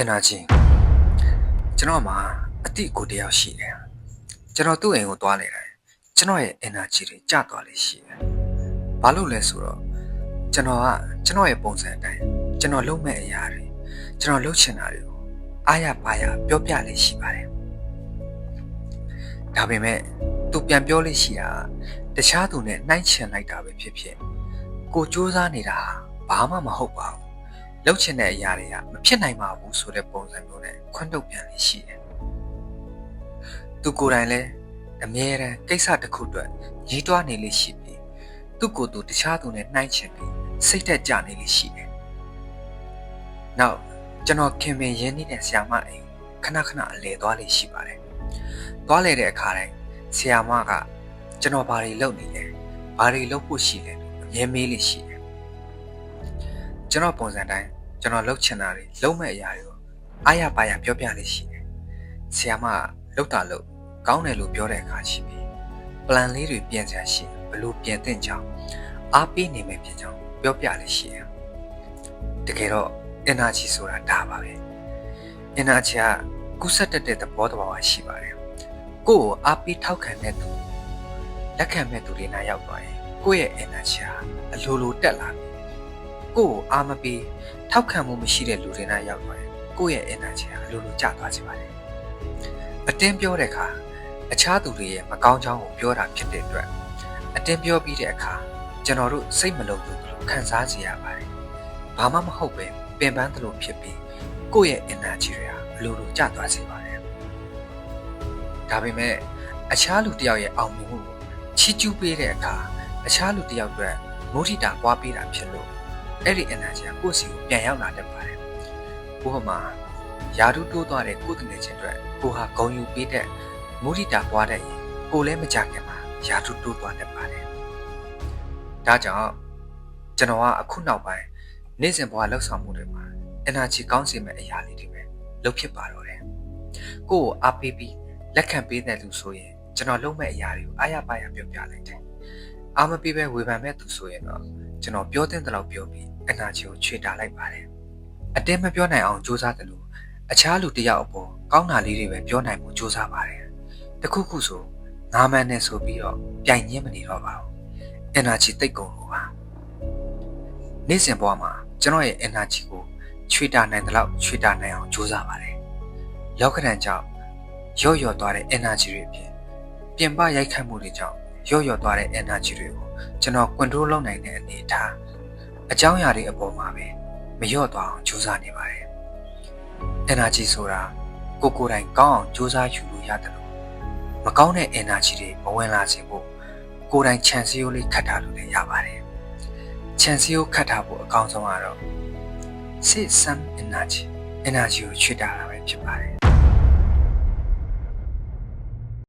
energy ကျွန်တော်မှာအတိအကိုတယောက်ရှိတယ်ကျွန်တော်သူ့အိမ်ကိုသွားနေတယ်ကျွန်တော်ရဲ့ energy တွေကျသွားလေရှိတယ်ဘာလို့လဲဆိုတော့ကျွန်တော်ရဲ့ပုံစံအတိုင်းကျွန်တော်လုပ်မဲ့အရာတွေကျွန်တော်လုပ်ချင်တာတွေကိုအားရပါရပြောပြလေရှိပါတယ်ဒါပေမဲ့သူပြန်ပြောလေရှိတာတခြားသူနဲ့နှိုင်းချင်လိုက်တာပဲဖြစ်ဖြစ်ကိုစူးစမ်းနေတာဘာမှမဟုတ်ပါဘူးလှုပ်ချင်တဲ့အရာတွေကမဖြစ်နိုင်ပါဘူးဆိုတဲ့ပုံစံမျိုးနဲ့ခွန်းထုတ်ပြန်လေးရှိတယ်။သူကိုယ်တိုင်လည်းအမြဲတမ်းကိစ္စတစ်ခုအတွက်ရည်တွားနေလေးရှိပြီးသူ့ကိုယ်သူတခြားသူနဲ့နှိုင်းချင်ပြီးစိတ်သက်ကြနေလေးရှိတယ်။နောက်ကျွန်တော်ခင်မင်ရင်းနှီးတဲ့ဆရာမအိမ်ခဏခဏအလဲသွားလေးရှိပါတယ်။သွားလဲတဲ့အခါတိုင်းဆရာမကကျွန်တော်ဘာတွေလုပ်နေလဲဘာတွေလုပ်ဖို့ရှိလဲအမြဲမေးလေးရှိတယ်။ကျွန်တော်ပုံစံတိုင်းကျွန်တော်လှုပ်ချင်တာတွေလုံးမဲ့အရာတွေကိုအားရပါရပြောပြလေးရှိတယ်။ဆရာမလှုပ်တာလို့ကောင်းတယ်လို့ပြောတဲ့အခါရှိပြီ။ plan လေးတွေပြင်ဆင်ရှိဘလို့ပြင်သင့်ကြောင်းအားပေးနေမယ်ဖြစ်ကြောင်းပြောပြလေးရှိတယ်။တကယ်တော့ energy ဆိုတာဒါပါပဲ။ energy ကကူးစက်တတ်တဲ့သဘောတဘာဝရှိပါတယ်။ကိုယ့်ကိုအားပေးထောက်ခံတဲ့သူလက်ခံမဲ့သူတွေနားရောက်သွားရင်ကိုယ့်ရဲ့ energy ကအလိုလိုတက်လာပြီ။ကိုယ့်ကိုအားမပေးထောက်ခံမှုမရှိတဲ့လူတွေနဲ့ရောက်သွားရင်ကိုယ့်ရဲ့ energy ကအလိုလိုကျသွားစေပါတယ်။အတင်းပြောတဲ့အခါအခြားသူတွေရဲ့မကောင်းကြောင်းကိုပြောတာဖြစ်တဲ့အတွက်အတင်းပြောပြီးတဲ့အခါကျွန်တော်တို့စိတ်မလုံဘူးလို့ခံစားစေရပါတယ်။ဘာမှမဟုတ်ပဲပင်ပန်းသလိုဖြစ်ပြီးကိုယ့်ရဲ့ energy တွေဟာအလိုလိုကျသွားစေပါတယ်။ဒါပေမဲ့အခြားလူတစ်ယောက်ရဲ့အောင်မြင်မှုကိုချီးကျူးပေးတဲ့အခါအခြားလူတစ်ယောက်အတွက်မုဒိတာပွားပေးတာဖြစ်လို့အဲ့ဒီ energy ကကိုယ့်စီကိုပြန်ရောက်လာတတ်ပါတယ်။ဥပမာယာတုတိုးသွားတဲ့ကိုယ်တငယ်ချင်းအတွက်ကိုဟာဂုံယူပေးတဲ့မုဒိတာပွားတဲ့ရင်ကိုလည်းမကြခင်မှာယာတုတိုးသွားတတ်ပါတယ်။ဒါကြောင့်ကျွန်တော်ကအခုနောက်ပိုင်းနေ့စဉ်ဘဝလှုပ်ဆောင်မှုတွေမှာ energy ကောင်းစေမယ့်အရာလေးတွေပဲလုပ်ဖြစ်ပါတော့တယ်။ကိုယ့်ကိုအားပေးပြီးလက်ခံပေးတဲ့လူဆိုရင်ကျွန်တော်လုပ်မဲ့အရာတွေကိုအားရပါရပြောပြလိုက်တယ်။အားမပေးပဲဝေဖန်မဲ့သူဆိုရင်တော့ကျွန်တော်ပြောတဲ့လောက်ပြောပြီး energy ကိုခြေတာလိုက်ပါတယ်အတင်းမပြောနိုင်အောင်စူးစမ်းတယ်လို့အခြားလူတစ်ယောက်အပေါ်ကောင်းတာလေးတွေပဲပြောနိုင်မှုစူးစမ်းပါတယ်တခုခုဆိုငါးမန်းနဲ့ဆိုပြီးတော့ပြိုင်ညင်းမနေတော့ပါဘူး energy တိတ်ကုန်လို့ပါနေ့စဉ်ဘဝမှာကျွန်တော်ရဲ့ energy ကိုခြေတာနိုင်တယ်လို့ခြေတာနိုင်အောင်စူးစမ်းပါတယ်လောကဓာတ်ကြောင့်ရော့သွားတဲ့ energy တွေပြင်ပရိုက်ခတ်မှုတွေကြောင့်ရော့သွားတဲ့ energy တွေကိုကျွန်တော် control လုပ်နိုင်တဲ့အနေအထားအကြောင်းအရာတွေအပေါ်မှာပဲမလျော့သွားအောင်ကြိုးစားနေပါတယ်။ energy ဆိုတာကိုယ်တိုင်ကောင်းအောင်ကြိုးစားယူလို့ရတယ်လို့မကောင်းတဲ့ energy တွေမဝင်လာစေဖို့ကိုယ်တိုင်ခြံစည်းရိုးလေးခတ်ထားလို့လည်းရပါတယ်။ခြံစည်းရိုးခတ်ထားဖို့အကောင်းဆုံးကတော့ sit some energy ကိုချွတ်တာပဲဖြစ်ပါတယ်